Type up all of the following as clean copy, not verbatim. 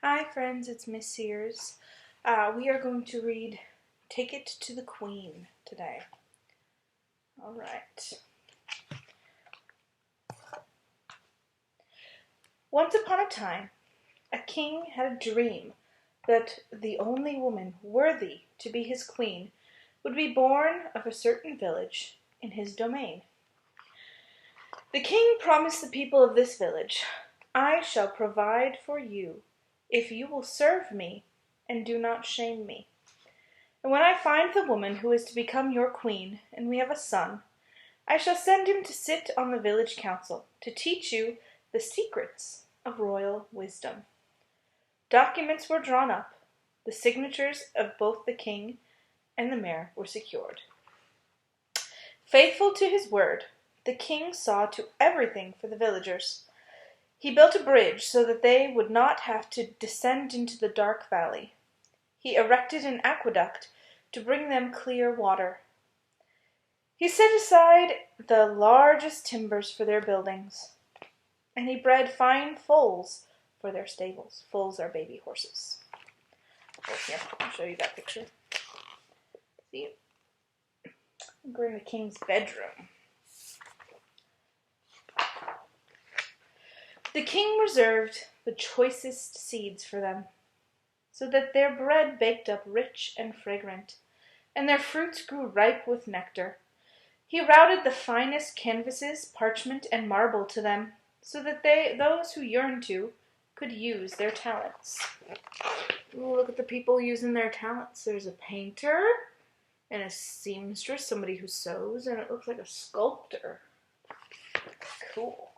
Hi friends, it's Miss Sears. We are going to read Take It to the Queen today. Alright. Once upon a time, a king had a dream that the only woman worthy to be his queen would be born of a certain village in his domain. The king promised the people of this village, "I shall provide for you if you will serve me and do not shame me. And when I find the woman who is to become your queen, and we have a son, I shall send him to sit on the village council to teach you the secrets of royal wisdom." Documents were drawn up. The signatures of both the king and the mayor were secured. Faithful to his word, the king saw to everything for the villagers. He built a bridge so that they would not have to descend into the dark valley. He erected an aqueduct to bring them clear water. He set aside the largest timbers for their buildings, and he bred fine foals for their stables. Foals are baby horses. Oh, here, I'll show you that picture. See? We're in the king's bedroom. The king reserved the choicest seeds for them, so that their bread baked up rich and fragrant, and their fruits grew ripe with nectar. He routed the finest canvases, parchment, and marble to them, so that those who yearned to, could use their talents. Ooh, look at the people using their talents. There's a painter and a seamstress, somebody who sews, and it looks like a sculptor. Cool.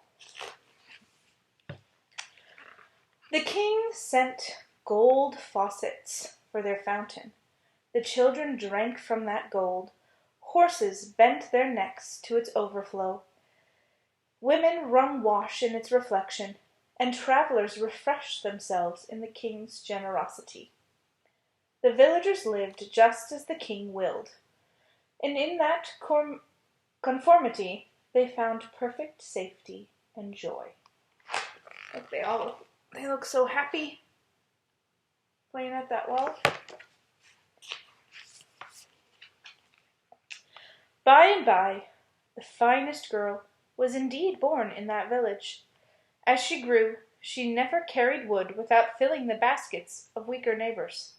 The king sent gold faucets for their fountain. The children drank from that gold. Horses bent their necks to its overflow. Women wrung wash in its reflection, and travelers refreshed themselves in the king's generosity. The villagers lived just as the king willed, and in that conformity they found perfect safety and joy. Look, they look so happy playing at that wall. By and by, the finest girl was indeed born in that village. As she grew, she never carried wood without filling the baskets of weaker neighbors.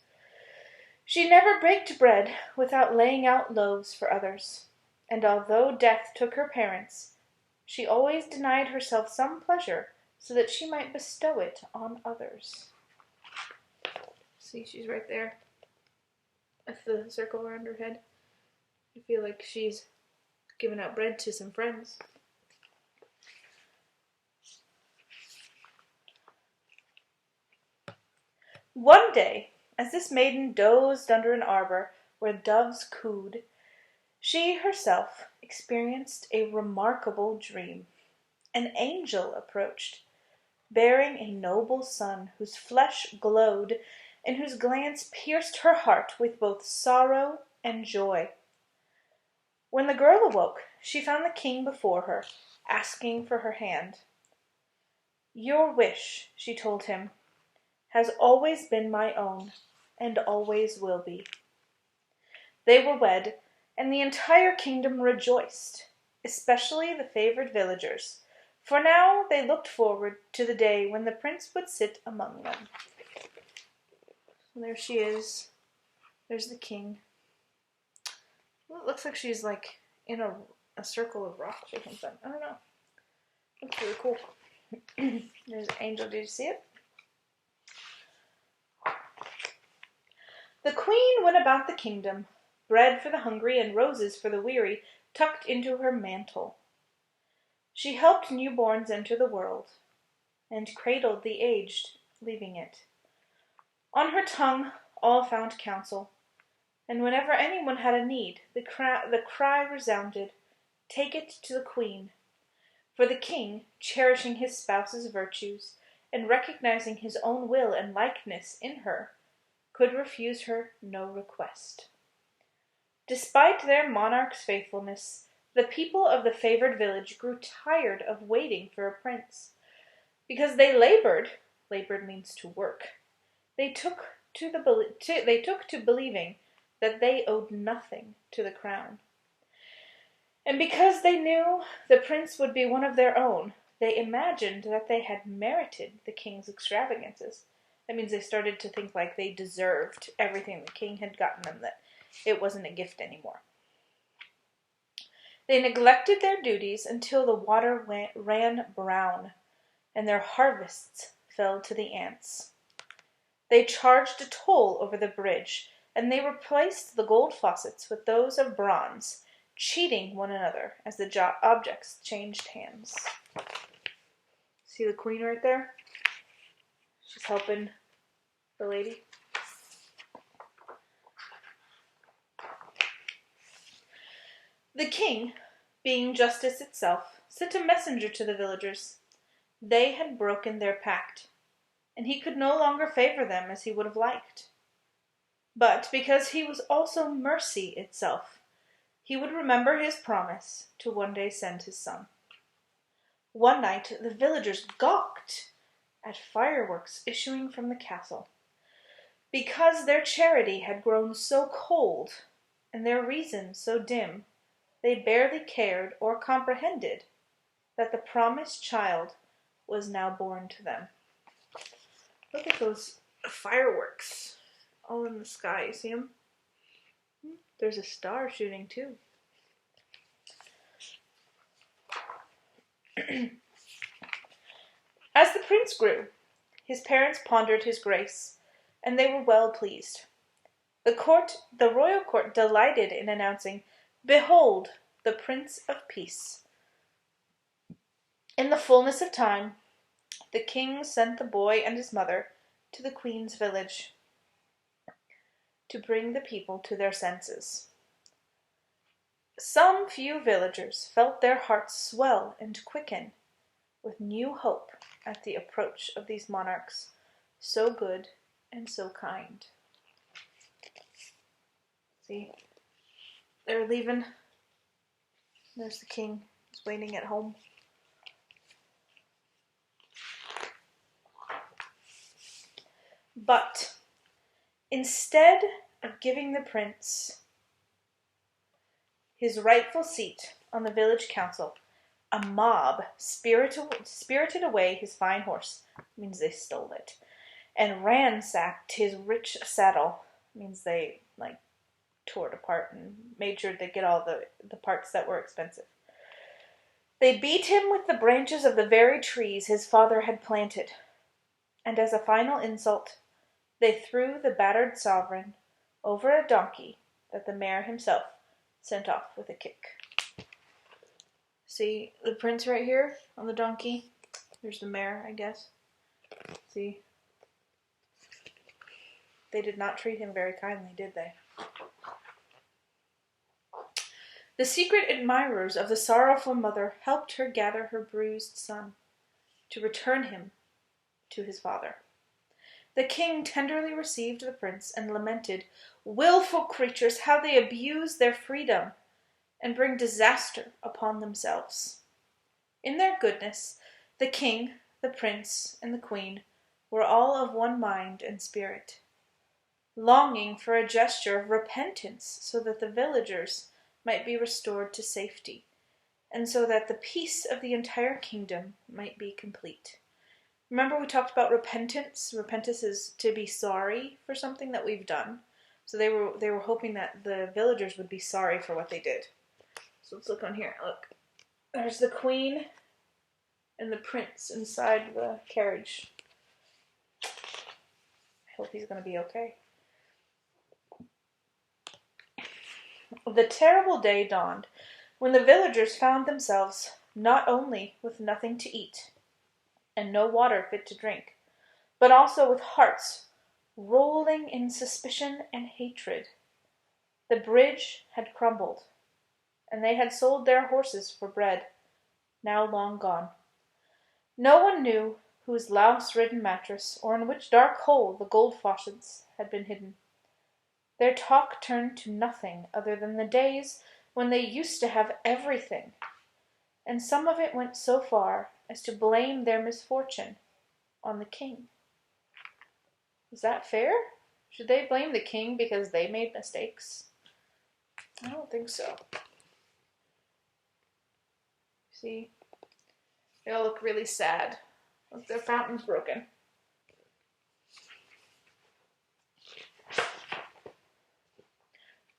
She never baked bread without laying out loaves for others. And although death took her parents, she always denied herself some pleasure so that she might bestow it on others. See, she's right there with the circle around her head. I feel like she's giving out bread to some friends. One day, as this maiden dozed under an arbor where doves cooed, she herself experienced a remarkable dream. An angel approached, bearing a noble son whose flesh glowed and whose glance pierced her heart with both sorrow and joy. When the girl awoke, she found the king before her, asking for her hand. "Your wish," she told him, "has always been my own, and always will be." They were wed, and the entire kingdom rejoiced, especially the favored villagers, for now they looked forward to the day when the prince would sit among them. So there she is. There's the king. Well, it looks like she's like in a circle of rocks or something. I don't know. Looks really cool. There's Angel. Did you see it? The queen went about the kingdom, bread for the hungry and roses for the weary, tucked into her mantle. She helped newborns enter the world, and cradled the aged, leaving it. On her tongue all found counsel, and whenever anyone had a need, the cry resounded, "Take it to the queen." For the king, cherishing his spouse's virtues, and recognizing his own will and likeness in her, could refuse her no request. Despite their monarch's faithfulness, the people of the favored village grew tired of waiting for a prince, because they labored means to work, They took they took to believing that they owed nothing to the crown. And because they knew the prince would be one of their own, they imagined that they had merited the king's extravagances. That means they started to think like they deserved everything the king had gotten them, that it wasn't a gift anymore. They neglected their duties until the water ran brown, and their harvests fell to the ants. They charged a toll over the bridge, and they replaced the gold faucets with those of bronze, cheating one another as the objects changed hands. See the queen right there? She's helping the lady. The king, being justice itself, sent a messenger to the villagers. They had broken their pact, and he could no longer favor them as he would have liked. But because he was also mercy itself, he would remember his promise to one day send his son. One night the villagers gawked at fireworks issuing from the castle. Because their charity had grown so cold, and their reason so dim, they barely cared or comprehended that the promised child was now born to them. Look at those fireworks all in the sky. You see them? There's a star shooting too. As the prince grew, his parents pondered his grace, and they were well pleased. The royal court delighted in announcing, "Behold, the Prince of Peace." In the fullness of time, the king sent the boy and his mother to the queen's village to bring the people to their senses. Some few villagers felt their hearts swell and quicken with new hope at the approach of these monarchs, so good and so kind. See, they're leaving. There's the king. He's waiting at home. But instead of giving the prince his rightful seat on the village council, a mob spirited away his fine horse, means they stole it, and ransacked his rich saddle, means they tore it apart and made sure to get all the parts that were expensive. They beat him with the branches of the very trees his father had planted, and as a final insult, they threw the battered sovereign over a donkey that the mayor himself sent off with a kick. See the prince right here on the donkey? There's the mayor, I guess. See? They did not treat him very kindly, did they? The secret admirers of the sorrowful mother helped her gather her bruised son to return him to his father. The king tenderly received the prince and lamented, "Willful creatures, how they abuse their freedom and bring disaster upon themselves." In their goodness, the king, the prince, and the queen were all of one mind and spirit, longing for a gesture of repentance so that the villagers might be restored to safety, and so that the peace of the entire kingdom might be complete. Remember we talked about repentance? Repentance is to be sorry for something that we've done. So they were hoping that the villagers would be sorry for what they did. So let's look on here. Look. There's the queen and the prince inside the carriage. I hope he's going to be okay. The terrible day dawned when the villagers found themselves not only with nothing to eat and no water fit to drink, but also with hearts rolling in suspicion and hatred. The bridge had crumbled, and they had sold their horses for bread, now long gone. No one knew whose louse-ridden mattress or in which dark hole the gold faucets had been hidden. Their talk turned to nothing other than the days when they used to have everything, and some of it went so far as to blame their misfortune on the king. Is that fair? Should they blame the king because they made mistakes? I don't think so. See? They all look really sad. Look, their fountain's broken.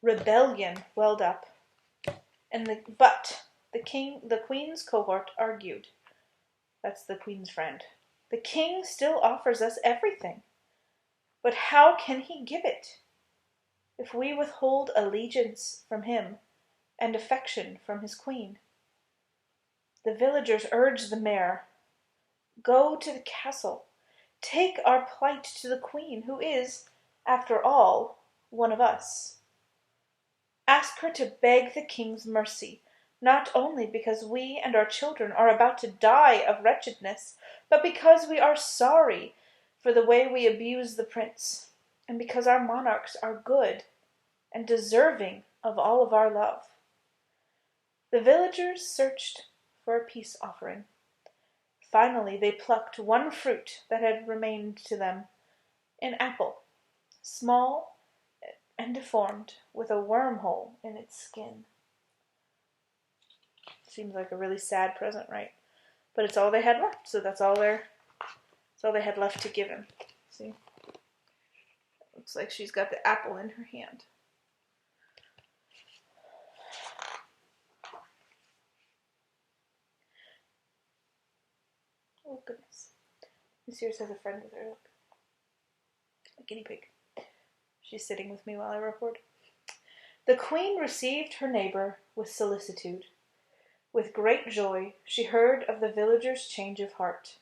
Rebellion welled up, but the queen's cohort argued. That's the queen's friend. The king still offers us everything. But how can he give it? If we withhold allegiance from him and affection from his queen. The villagers urged the mayor, "Go to the castle. Take our plight to the queen, who is, after all, one of us. Ask her to beg the king's mercy, not only because we and our children are about to die of wretchedness, but because we are sorry for the way we abuse the prince, and because our monarchs are good and deserving of all of our love." The villagers searched for a peace offering. Finally they plucked one fruit that had remained to them, an apple, small and deformed, with a wormhole in its skin. Seems like a really sad present, right? But it's all they had left, so that's all they had left to give him. See? Looks like she's got the apple in her hand. Oh, goodness. Miss Sears has a friend with her. Look. A guinea pig. She's sitting with me while I record. The queen received her neighbor with solicitude. With great joy, she heard of the villagers' change of heart.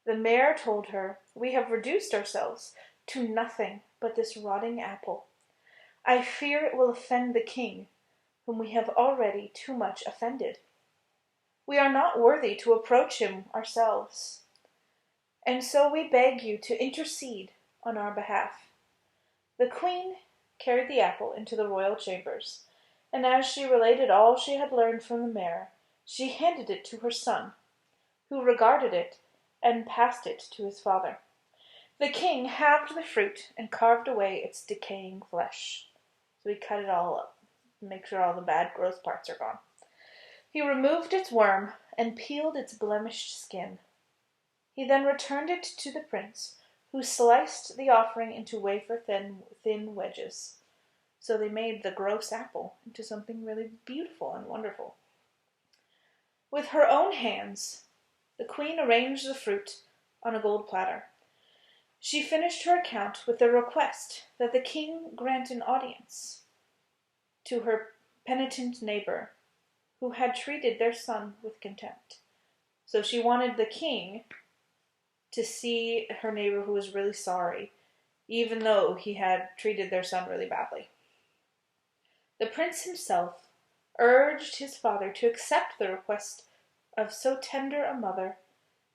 The mayor told her, "We have reduced ourselves to nothing but this rotting apple. I fear it will offend the king, whom we have already too much offended. We are not worthy to approach him ourselves, and so we beg you to intercede on our behalf." The queen carried the apple into the royal chambers, and as she related all she had learned from the mayor, she handed it to her son, who regarded it and passed it to his father. The king halved the fruit and carved away its decaying flesh. So he cut it all up, make sure all the bad, gross parts are gone. He removed its worm and peeled its blemished skin. He then returned it to the prince, who sliced the offering into wafer-thin wedges. So they made the gross apple into something really beautiful and wonderful. With her own hands, the queen arranged the fruit on a gold platter. She finished her account with the request that the king grant an audience to her penitent neighbor, who had treated their son with contempt. So she wanted the king to see her neighbor who was really sorry, even though he had treated their son really badly. The prince himself urged his father to accept the request of so tender a mother,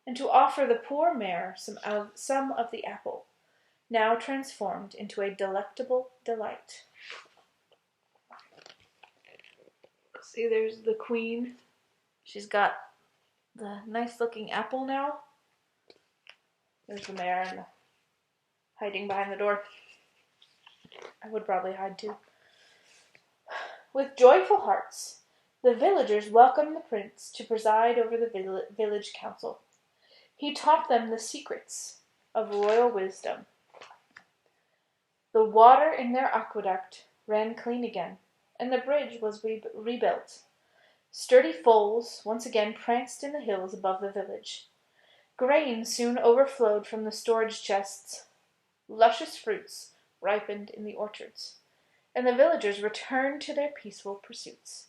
and to offer the poor mayor some of the apple, now transformed into a delectable delight. See, there's the queen. She's got the nice-looking apple now. There's the mayor and hiding behind the door. I would probably hide too. With joyful hearts, the villagers welcomed the prince to preside over the village council. He taught them the secrets of royal wisdom. The water in their aqueduct ran clean again, and the bridge was rebuilt. Sturdy foals once again pranced in the hills above the village. Grain soon overflowed from the storage chests. Luscious fruits ripened in the orchards, and the villagers returned to their peaceful pursuits.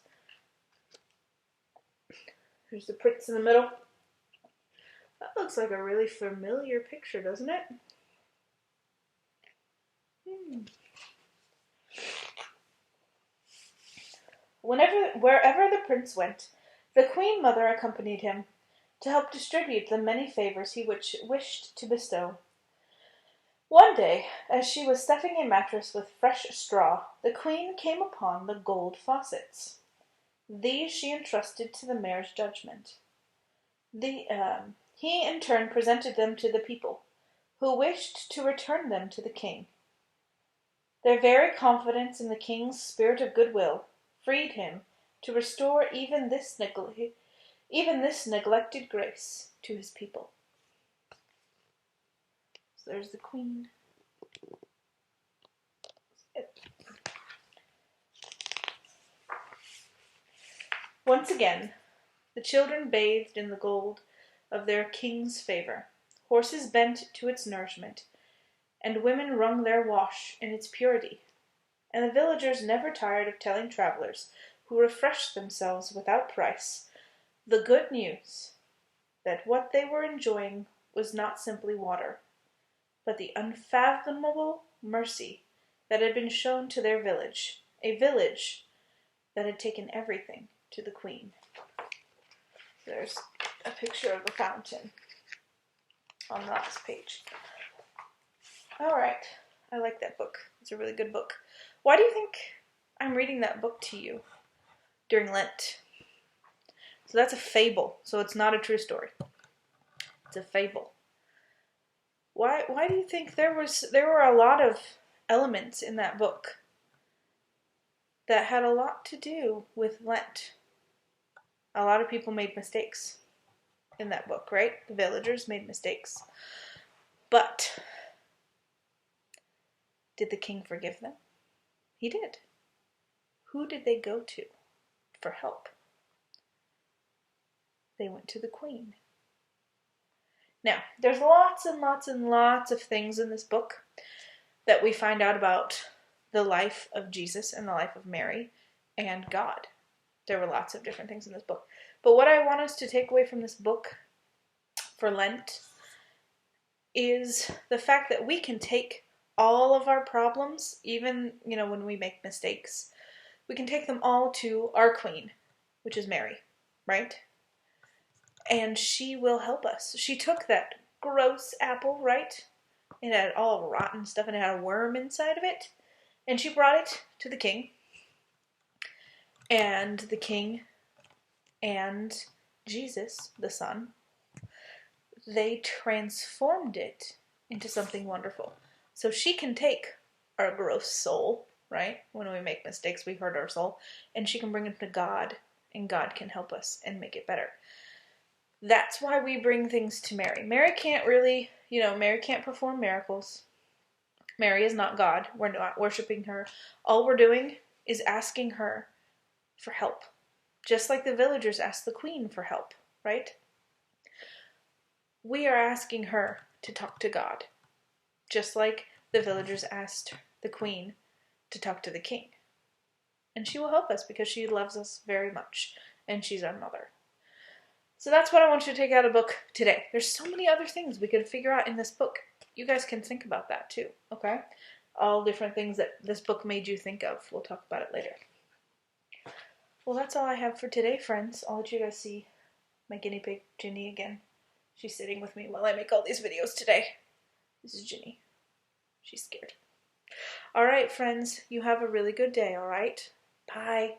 Here's the prince in the middle. That looks like a really familiar picture, doesn't it? Wherever the prince went, the queen mother accompanied him to help distribute the many favors he wished to bestow. One day, as she was stuffing a mattress with fresh straw, the queen came upon the gold faucets. These she entrusted to the mayor's judgment. He in turn presented them to the people, who wished to return them to the king. Their very confidence in the king's spirit of goodwill freed him to restore even this neglected grace to his people. So there's the queen. Once again, the children bathed in the gold of their king's favor. Horses bent to its nourishment, and women wrung their wash in its purity. And the villagers never tired of telling travelers who refreshed themselves without price the good news that what they were enjoying was not simply water, but the unfathomable mercy that had been shown to their village, a village that had taken everything to the queen. There's a picture of the fountain on the last page. All right, I like that book. It's a really good book. Why do you think I'm reading that book to you during Lent? So that's a fable, so it's not a true story. It's a fable. Why do you think there were a lot of elements in that book that had a lot to do with Lent? A lot of people made mistakes in that book, right? The villagers made mistakes. But did the king forgive them? He did. Who did they go to for help? They went to the queen. Now, there's lots and lots and lots of things in this book that we find out about the life of Jesus and the life of Mary and God. There were lots of different things in this book. But what I want us to take away from this book for Lent is the fact that we can take all of our problems, even, when we make mistakes, we can take them all to our queen, which is Mary, right? And she will help us. She took that gross apple, right? It had all rotten stuff and it had a worm inside of it. And she brought it to the king. And the king and Jesus, the Son, they transformed it into something wonderful. So she can take our gross soul, right? When we make mistakes, we hurt our soul. And she can bring it to God. And God can help us and make it better. That's why we bring things to Mary. Mary can't really, Mary can't perform miracles. Mary is not God. We're not worshiping her. All we're doing is asking her for help. Just like the villagers asked the queen for help, right? We are asking her to talk to God. Just like the villagers asked the queen to talk to the king. And she will help us because she loves us very much. And she's our mother. So that's what I want you to take out of the book today. There's so many other things we could figure out in this book. You guys can think about that too, okay? All different things that this book made you think of. We'll talk about it later. Well, that's all I have for today, friends. I'll let you guys see my guinea pig, Ginny, again. She's sitting with me while I make all these videos today. This is Ginny. She's scared. All right, friends. You have a really good day, all right? Bye.